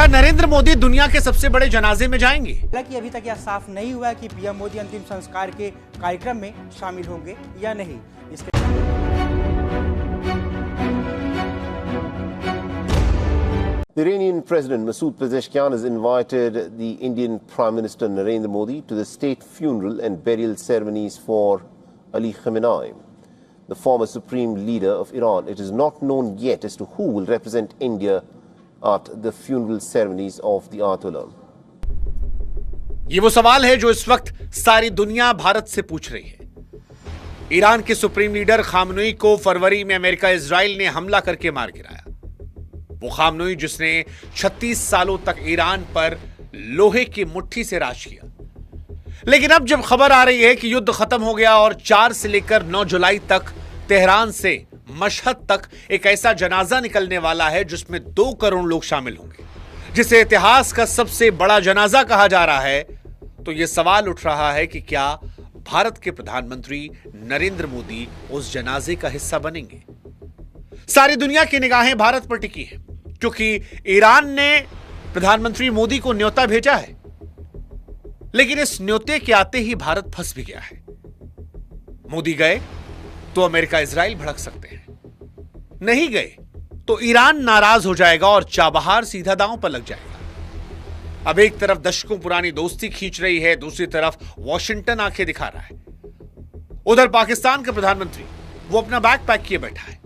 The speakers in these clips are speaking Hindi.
क्या नरेंद्र मोदी दुनिया के सबसे बड़े जनाजे में जाएंगे? हालांकि अभी तक यह साफ नहीं हुआ कि पीएम मोदी अंतिम संस्कार के कार्यक्रम में शामिल होंगे या नहीं। इसके The Iranian President Masoud Pezeshkian has invited the Indian Prime Minister Narendra Modi to the state funeral and burial ceremonies for Ali Khamenei, the former supreme leader of Iran. It is not known yet as to who will represent India at the funeral ceremonies of the Ayatollah. ये वो सवाल है जो इस वक्त सारी दुनिया भारत से पूछ रही है। ईरान के सुप्रीम लीडर खामनेई को फरवरी में अमेरिका इजराइल ने हमला करके मार गिराया। वो खामनेई जिसने 36 सालों तक ईरान पर लोहे की मुट्ठी से राज किया। लेकिन अब जब खबर आ रही है कि युद्ध खत्म हो गया और 4 से लेकर 9 जुलाई तक तेहरान से मशहद तक एक ऐसा जनाजा निकलने वाला है जिसमें 2 करोड़ लोग शामिल होंगे, जिसे इतिहास का सबसे बड़ा जनाजा कहा जा रहा है, तो यह सवाल उठ रहा है कि क्या भारत के प्रधानमंत्री नरेंद्र मोदी उस जनाजे का हिस्सा बनेंगे? सारी दुनिया की निगाहें भारत पर टिकी है क्योंकि ईरान ने प्रधानमंत्री मोदी को न्योता भेजा है, लेकिन इस न्योते के आते ही भारत फंस भी गया है। मोदी गए तो अमेरिका इजराइल भड़क सकते हैं, नहीं गए तो ईरान नाराज हो जाएगा और चाबहार सीधा दांव पर लग जाएगा। अब एक तरफ दशकों पुरानी दोस्ती खींच रही है, दूसरी तरफ वॉशिंगटन आंखें दिखा रहा है। उधर पाकिस्तान का प्रधानमंत्री वो अपना बैग पैक किए बैठा है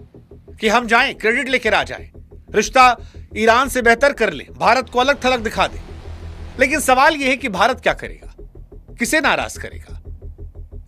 कि हम जाएं, क्रेडिट लेकर आ जाएं, रिश्ता ईरान से बेहतर कर लें, भारत को अलग थलग दिखा दें। लेकिन सवाल यह है कि भारत क्या करेगा, किसे नाराज करेगा?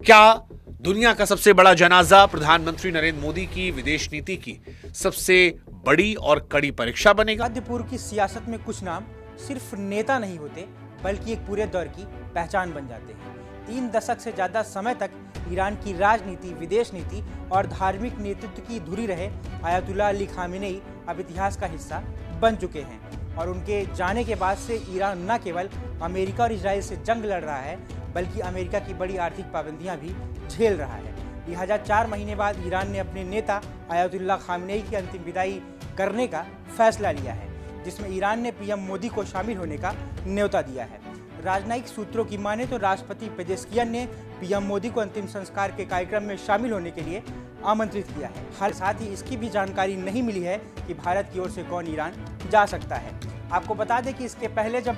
क्या दुनिया का सबसे बड़ा जनाजा प्रधानमंत्री नरेंद्र मोदी की विदेश नीति की सबसे बड़ी और कड़ी परीक्षा बनेगा? मध्य पूर्व की सियासत में कुछ नाम सिर्फ नेता नहीं होते बल्कि एक पूरे दौर की पहचान बन जाते हैं। 3 दशक से ज्यादा समय तक ईरान की राजनीति, विदेश नीति और धार्मिक नेतृत्व की धुरी रहे आयतुल्लाह अली खामेनेई अब इतिहास का हिस्सा बन चुके हैं और उनके जाने के बाद से ईरान न केवल अमेरिका और इजराइल से जंग लड़ रहा है बल्कि अमेरिका की बड़ी आर्थिक पाबंदियां भी झेल रहा है। लिहाजा 4 महीने बाद ईरान ने अपने नेता आयतुल्लाह खामेनेई की अंतिम विदाई करने का फैसला लिया है, जिसमें ईरान ने पीएम मोदी को शामिल होने का न्योता दिया है। राजनयिक सूत्रों की माने तो राष्ट्रपति पेजेस्कियन ने पीएम मोदी को अंतिम संस्कार के कार्यक्रम में शामिल होने के लिए आमंत्रित किया है। हाल साथ ही इसकी भी जानकारी नहीं मिली है कि भारत की ओर से कौन ईरान जा सकता है। आपको बता दें कि इसके पहले जब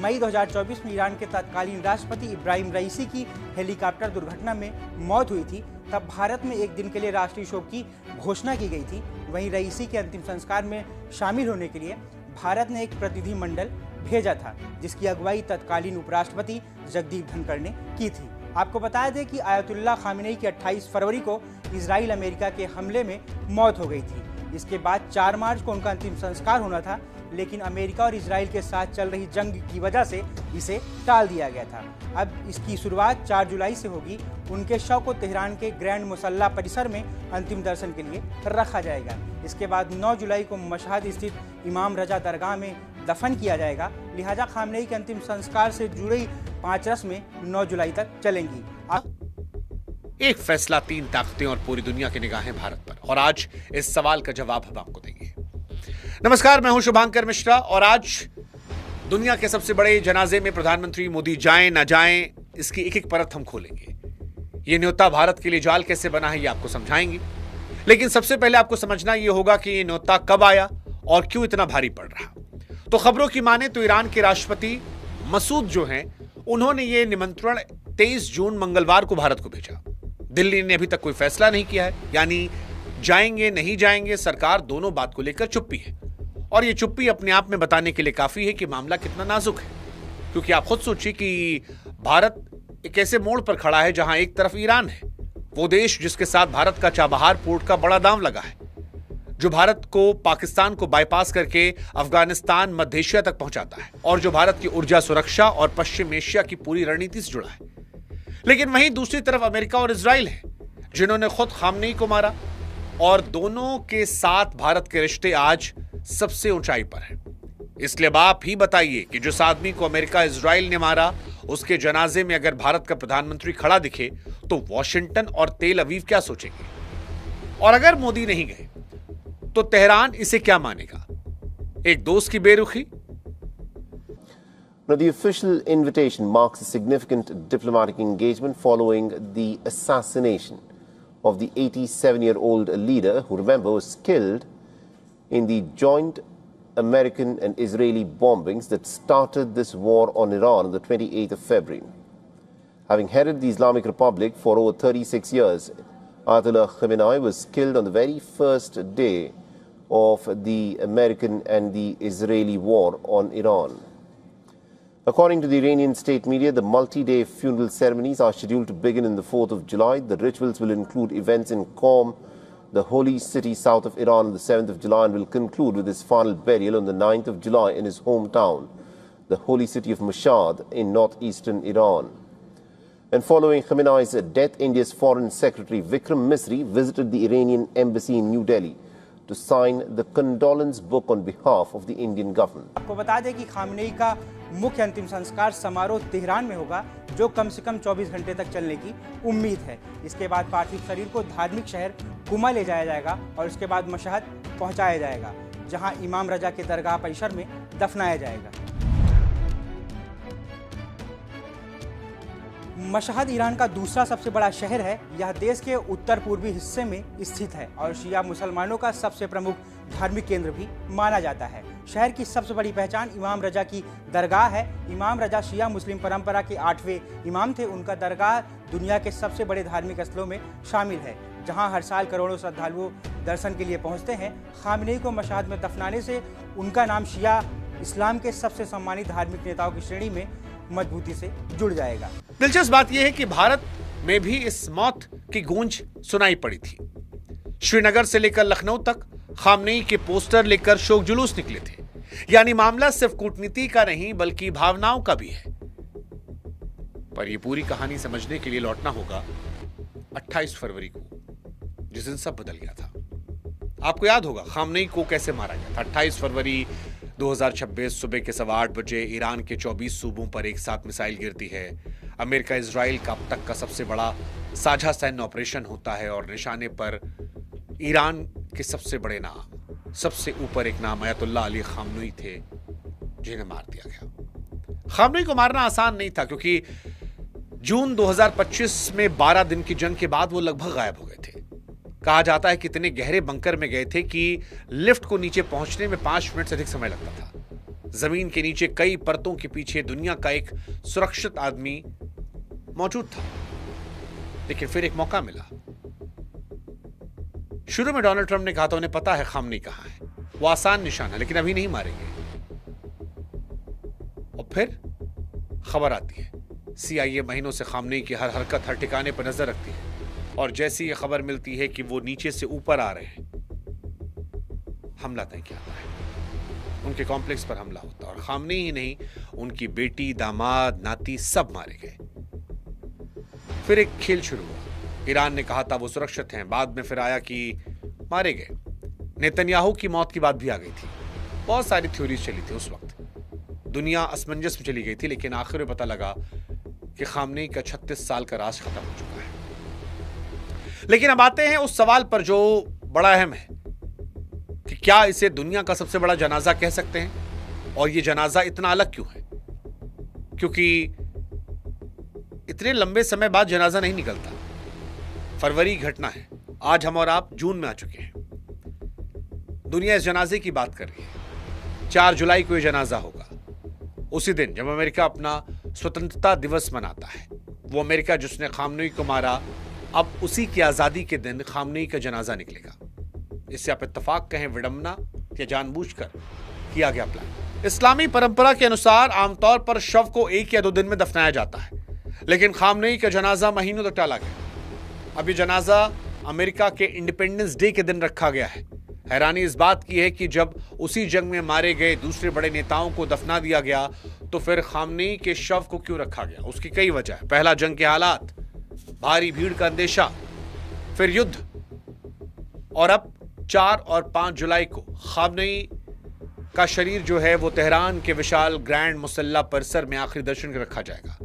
मई 2024 में ईरान के तत्कालीन राष्ट्रपति इब्राहिम रईसी की हेलीकॉप्टर दुर्घटना में मौत हुई थी, तब भारत में एक दिन के लिए राष्ट्रीय शोक की घोषणा की गई थी। वहीं रईसी के अंतिम संस्कार में शामिल होने के लिए भारत ने एक प्रतिनिधि मंडल भेजा था, जिसकी अगुवाई तत्कालीन उपराष्ट्रपति जगदीप धनखड़ ने की थी। आपको बता दें कि आयतुल्लाह खामेनेई की 28 फरवरी को इजराइल अमेरिका के हमले में मौत हो गई थी। इसके बाद 4 मार्च को उनका अंतिम संस्कार होना था, लेकिन अमेरिका और इजराइल के साथ चल रही जंग की वजह से इसे टाल दिया गया था। अब इसकी शुरुआत 4 जुलाई से होगी। उनके शव को तेहरान के ग्रैंड मुसल्ला परिसर में अंतिम दर्शन के लिए रखा जाएगा। इसके बाद 9 जुलाई को मशहद स्थित इमाम रजा दरगाह में दफन किया जाएगा। लिहाजा खामनेई के अंतिम संस्कार से जुड़ी 5 रस्में 9 जुलाई तक चलेंगी। एक फैसला, 3 ताकतें और पूरी दुनिया की निगाहें भारत पर, और आज इस सवाल का जवाब हम आपको देंगे। नमस्कार, मैं हूं शुभांकर मिश्रा और आज दुनिया के सबसे बड़े जनाजे में प्रधानमंत्री मोदी जाएं ना जाएं, इसकी एक एक परत हम खोलेंगे। यह न्योता भारत के लिए जाल कैसे बना है, ये आपको समझाएंगे। लेकिन सबसे पहले आपको समझना यह होगा कि यह न्योता कब आया और क्यों इतना भारी पड़ रहा। तो खबरों की माने तो ईरान के राष्ट्रपति मसूद जो हैं, उन्होंने यह निमंत्रण 23 जून मंगलवार को भारत को भेजा। दिल्ली ने अभी तक कोई फैसला नहीं किया है, यानी जाएंगे नहीं जाएंगे, सरकार दोनों बात को लेकर चुप्पी है। और यह चुप्पी अपने आप में बताने के लिए काफी है कि मामला कितना नाजुक है, क्योंकि आप खुद सोचिए कि भारत एक ऐसे मोड़ पर खड़ा है जहां एक तरफ ईरान है, वो देश जिसके साथ भारत का चाबहार पोर्ट का बड़ा दांव लगा है, जो भारत को पाकिस्तान को बाईपास करके अफगानिस्तान, मध्य एशिया तक पहुंचाता है, और जो भारत की ऊर्जा सुरक्षा और पश्चिम एशिया की पूरी रणनीति से जुड़ा है। लेकिन वहीं दूसरी तरफ अमेरिका और इजराइल है, जिन्होंने खुद खामनेई को मारा, और दोनों के साथ भारत के रिश्ते आज सबसे ऊंचाई पर हैं। इसलिए अब आप ही बताइए कि जिस आदमी को अमेरिका इजराइल ने मारा, उसके जनाजे में अगर भारत का प्रधानमंत्री खड़ा दिखे तो वॉशिंगटन और तेल अवीव क्या सोचेंगे? और अगर मोदी नहीं गए तो तेहरान इसे क्या मानेगा? एक दोस्त की बेरुखी Now, the official invitation marks a significant diplomatic engagement following the assassination of the 87-year-old leader who, remember, was killed in the joint American and Israeli bombings that started this war on Iran on the 28th of February. Having headed the Islamic Republic for over 36 years, Ayatollah Khamenei was killed on the very first day of the American and the Israeli war on Iran. According to the Iranian state media, the multi-day funeral ceremonies are scheduled to begin on the 4th of July. The rituals will include events in Qom, the holy city south of Iran, on the 7th of July, and will conclude with his final burial on the 9th of July in his hometown, the holy city of Mashhad in northeastern Iran. And following Khamenei's death, India's Foreign Secretary Vikram Misri visited the Iranian embassy in New Delhi to sign the condolence book on behalf of the Indian government. आपको बता दें कि खामनेई का मुख्य अंतिम संस्कार समारोह तेहरान में होगा, जो कम से कम 24 घंटे तक चलने की उम्मीद है। इसके बाद पार्थिव शरीर को धार्मिक शहर कुमा ले जाया जाएगा और उसके बाद मशहद पहुंचाया जाएगा, जहां इमाम रजा के दरगाह परिसर में दफनाया जाएगा। मशहद ईरान का दूसरा सबसे बड़ा शहर है। यह देश के उत्तर पूर्वी हिस्से में स्थित है और शिया मुसलमानों का सबसे प्रमुख धार्मिक केंद्र भी माना जाता है। शहर की सबसे बड़ी पहचान इमाम रजा की दरगाह है। इमाम रजा शिया मुस्लिम परंपरा के 8वें इमाम थे। उनका दरगाह दुनिया के सबसे बड़े धार्मिक स्थलों में शामिल है, जहां हर साल करोड़ों श्रद्धालुओं दर्शन के लिए पहुंचते हैं। खामनेई को मशहद में दफनाने से उनका नाम शिया इस्लाम के सबसे सम्मानित धार्मिक नेताओं की श्रेणी में मजबूती से जुड़ जाएगा। दिलचस्प बात यह है कि भारत में भी इस मौत की गूंज सुनाई पड़ी थी। श्रीनगर से लेकर लखनऊ तक खामनेई के पोस्टर लेकर शोक जुलूस निकले थे। यानी मामला सिर्फ कूटनीति का नहीं बल्कि भावनाओं का भी है। पर यह पूरी कहानी समझने के लिए लौटना होगा 28 फरवरी को, जिस दिन सब बदल गया था। आपको याद होगा खामनेई को कैसे मारा गया था। 28 फरवरी 2026 सुबह के 8:15 बजे ईरान के 24 सूबों पर एक साथ मिसाइल गिरती है। अमेरिका इजराइल का अब तक का सबसे बड़ा साझा सैन्य ऑपरेशन होता है और निशाने पर ईरान के सबसे बड़े नाम, सबसे ऊपर एक नाम अयतुल्लाह अली खामनेई थे, जिन्हें मार दिया गया। खामनेई को मारना आसान नहीं था, क्योंकि जून 2025 में 12 दिन की जंग के बाद वो लगभग गायब हो गए थे। कहा जाता है कि इतने गहरे बंकर में गए थे कि लिफ्ट को नीचे पहुंचने में 5 मिनट से अधिक समय लगता था। जमीन के नीचे कई परतों के पीछे दुनिया का एक सुरक्षित आदमी मौजूद था। लेकिन फिर एक मौका मिला। शुरू में डोनाल्ड ट्रंप ने कहा था उन्हें पता है खामनेई कहां है, वो आसान निशान है, लेकिन अभी नहीं मारेंगे। और फिर खबर आती है, CIA महीनों से खामनेई की हर हरकत, हर ठिकाने पर नजर रखती है, और जैसी ये खबर मिलती है कि वो नीचे से ऊपर आ रहे हैं, हमला तय किया जाता है। उनके कॉम्प्लेक्स पर हमला होता है और खामनेई ही नहीं, उनकी बेटी, दामाद, नाती सब मारे गए। फिर एक खेल शुरू हुआ। ईरान ने कहा था वो सुरक्षित हैं, बाद में फिर आया कि मारे गए। नेतन्याहू की मौत की बात भी आ गई थी। बहुत सारी थ्योरीज चली थी उस वक्त। दुनिया असमंजस में चली गई थी, लेकिन आखिर में पता लगा कि खामनेई का 36 साल का राज खत्म हो चुका है। लेकिन अब आते हैं उस सवाल पर जो बड़ा अहम है कि क्या इसे दुनिया का सबसे बड़ा जनाजा कह सकते हैं, और ये जनाजा इतना अलग क्यों है? क्योंकि इतने लंबे समय बाद जनाजा नहीं निकलता। फरवरी घटना है, आज हम और आप जून में आ चुके हैं। दुनिया इस जनाजे की बात कर रही है। 4 जुलाई को यह जनाजा होगा, उसी दिन जब अमेरिका अपना स्वतंत्रता दिवस मनाता है। वो अमेरिका जिसने खामनेई को मारा, अब उसी की आजादी के दिन खामनेई का जनाजा निकलेगा। इससे आप इत्तेफाक कहें, विडंबना, या जानबूझकर किया गया प्लान। इस्लामी परंपरा के अनुसार आमतौर पर शव को 1 या 2 दिन में दफनाया जाता है, लेकिन खामनेई का जनाजा महीनों तक टाला गया। अब ये जनाजा अमेरिका के इंडिपेंडेंस डे के दिन रखा गया है। हैरानी इस बात की है कि जब उसी जंग में मारे गए दूसरे बड़े नेताओं को दफना दिया गया, तो फिर खामनेई के शव को क्यों रखा गया? उसकी कई वजह है। पहला, जंग के हालात, भारी भीड़ का अंदेशा, फिर युद्ध, और अब 4 और 5 जुलाई को खामनेई का शरीर जो है वो तेहरान के विशाल ग्रैंड मुसल्ला परिसर में आखिरी दर्शन रखा जाएगा।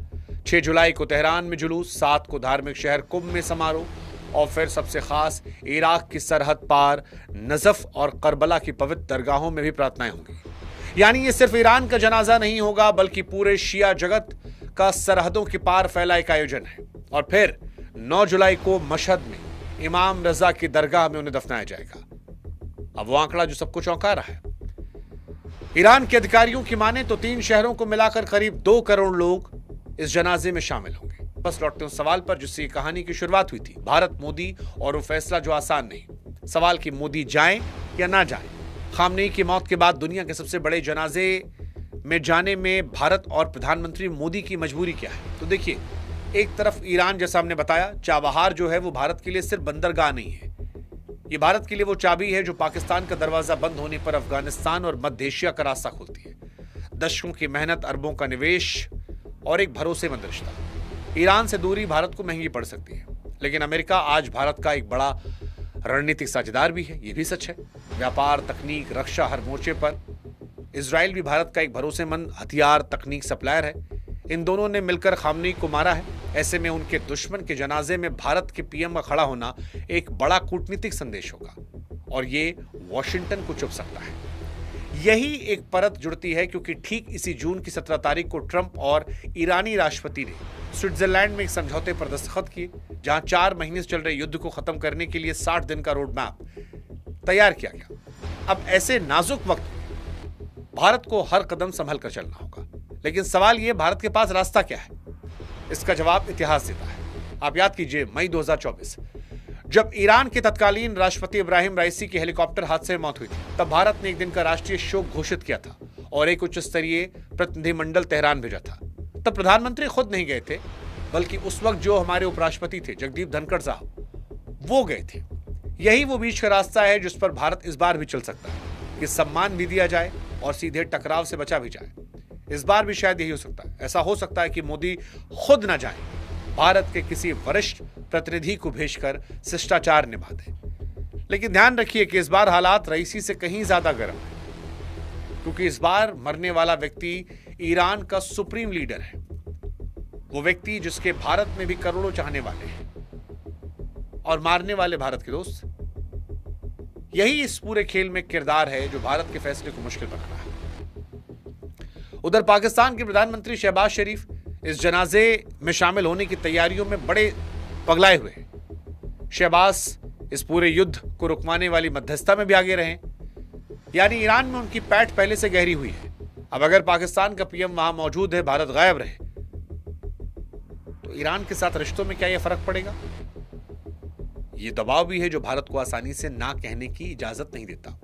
6 जुलाई को तेहरान में जुलूस, 7 को धार्मिक शहर कुंभ में समारोह, और फिर सबसे खास इराक की सरहद पार नजफ और करबला की पवित्र दरगाहों में भी प्रार्थनाएं होंगी। यानी ये सिर्फ ईरान का जनाजा नहीं होगा, बल्कि पूरे शिया जगत का सरहदों के पार फैला एक आयोजन है। और फिर 9 जुलाई को मशहद में इमाम रजा की दरगाह में उन्हें दफनाया जाएगा। अब वो आंकड़ा जो सबको चौंका रहा है। ईरान के अधिकारियों की माने तो 3 शहरों को मिलाकर करीब 2 करोड़ लोग इस जनाजे में शामिल होंगे। बस लौटते उस सवाल पर जिससे कहानी की शुरुआत हुई थी, भारत मोदी और वो फैसला जो आसान नहीं। सवाल कि मोदी जाएं या ना जाएं। खामनेई की मौत के बाद दुनिया के सबसे बड़े जनाजे में जाने में भारत और प्रधानमंत्री मोदी की मजबूरी क्या है? तो देखिए, एक तरफ ईरान, जैसा हमने बताया, चाबहार जो है वो भारत के लिए सिर्फ बंदरगाह नहीं है। ये भारत के लिए वो चाबी है जो पाकिस्तान का दरवाजा बंद होने पर अफगानिस्तान और मध्य एशिया का रास्ता खोलती है। दशकों की मेहनत, अरबों का निवेश और एक भरोसेमंद रिश्ता। ईरान से दूरी भारत को महंगी पड़ सकती है, लेकिन अमेरिका आज भारत का एक बड़ा रणनीतिक साझेदार भी है, ये भी सच है। व्यापार, तकनीक, रक्षा, हर मोर्चे पर इजराइल भी भारत का एक भरोसेमंद हथियार, तकनीक सप्लायर है। इन दोनों ने मिलकर खामनेई को मारा है। ऐसे में उनके दुश्मन के जनाजे में भारत के पीएम का खड़ा होना एक बड़ा कूटनीतिक संदेश होगा और ये वॉशिंगटन को चुभ सकता है। यही एक परत जुड़ती है क्योंकि ठीक इसी जून की 17 तारीख को ट्रंप और ईरानी राष्ट्रपति ने स्विट्जरलैंड में एक समझौते पर दस्तखत किए, जहां 4 महीने से चल रहे युद्ध को खत्म करने के लिए 60 दिन का रोड मैप तैयार किया गया। अब ऐसे नाजुक वक्त भारत को हर कदम संभल कर चलना होगा, लेकिन सवाल यह, भारत के पास रास्ता क्या है? इसका जवाब इतिहास देता है। आप याद कीजिए, मई 2024 जब ईरान के तत्कालीन राष्ट्रपति इब्राहिम राइसी की हेलीकॉप्टर हादसे में मौत हुई थी, तब भारत ने एक दिन का राष्ट्रीय शोक घोषित किया था और एक उच्च स्तरीय प्रतिनिधिमंडल तेहरान भेजा था। तब प्रधानमंत्री खुद नहीं गए थे, बल्कि उस वक्त जो हमारे उपराष्ट्रपति थे, जगदीप धनखड़ साहब, वो गए थे। यही वो बीच का रास्ता है जिस पर भारत इस बार भी चल सकता है कि सम्मान भी दिया जाए और सीधे टकराव से बचा भी जाए। इस बार भी शायद यही हो सकता है। ऐसा हो सकता है कि मोदी खुद न जाए, भारत के किसी वरिष्ठ प्रतिनिधि को भेजकर शिष्टाचार निभा दे। लेकिन ध्यान रखिए कि इस बार हालात रईसी से कहीं ज्यादा गर्म है, क्योंकि इस बार मरने वाला व्यक्ति ईरान का सुप्रीम लीडर है। वो व्यक्ति जिसके भारत में भी करोड़ों चाहने वाले हैं और मारने वाले भारत के दोस्त। यही इस पूरे खेल में किरदार है जो भारत के फैसले को मुश्किल बना रहा है। उधर पाकिस्तान के प्रधानमंत्री शहबाज शरीफ इस जनाजे में शामिल होने की तैयारियों में बड़े पगलाए हुए हैं। शहबाज इस पूरे युद्ध को रुकवाने वाली मध्यस्थता में भी आगे रहे, यानी ईरान में उनकी पैठ पहले से गहरी हुई है। अब अगर पाकिस्तान का पीएम वहां मौजूद है, भारत गायब रहे, तो ईरान के साथ रिश्तों में क्या यह फर्क पड़ेगा? ये दबाव भी है जो भारत को आसानी से ना कहने की इजाजत नहीं देता।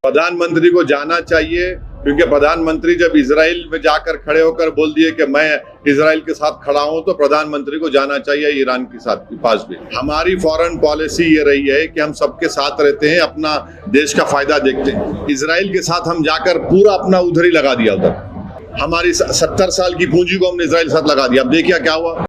प्रधानमंत्री को जाना चाहिए, क्योंकि प्रधानमंत्री जब इजराइल में जाकर खड़े होकर बोल दिए कि मैं इजराइल के साथ खड़ा हूं, तो प्रधानमंत्री को जाना चाहिए ईरान के साथ पास भी। हमारी फॉरेन पॉलिसी ये रही है कि हम सबके साथ रहते हैं, अपना देश का फायदा देखते हैं। इजराइल के साथ हम जाकर पूरा अपना उधर ही लगा दिया। उधर हमारी 70 साल की पूंजी को हमने इजराइल के साथ लगा दिया। अब देखिए क्या हुआ।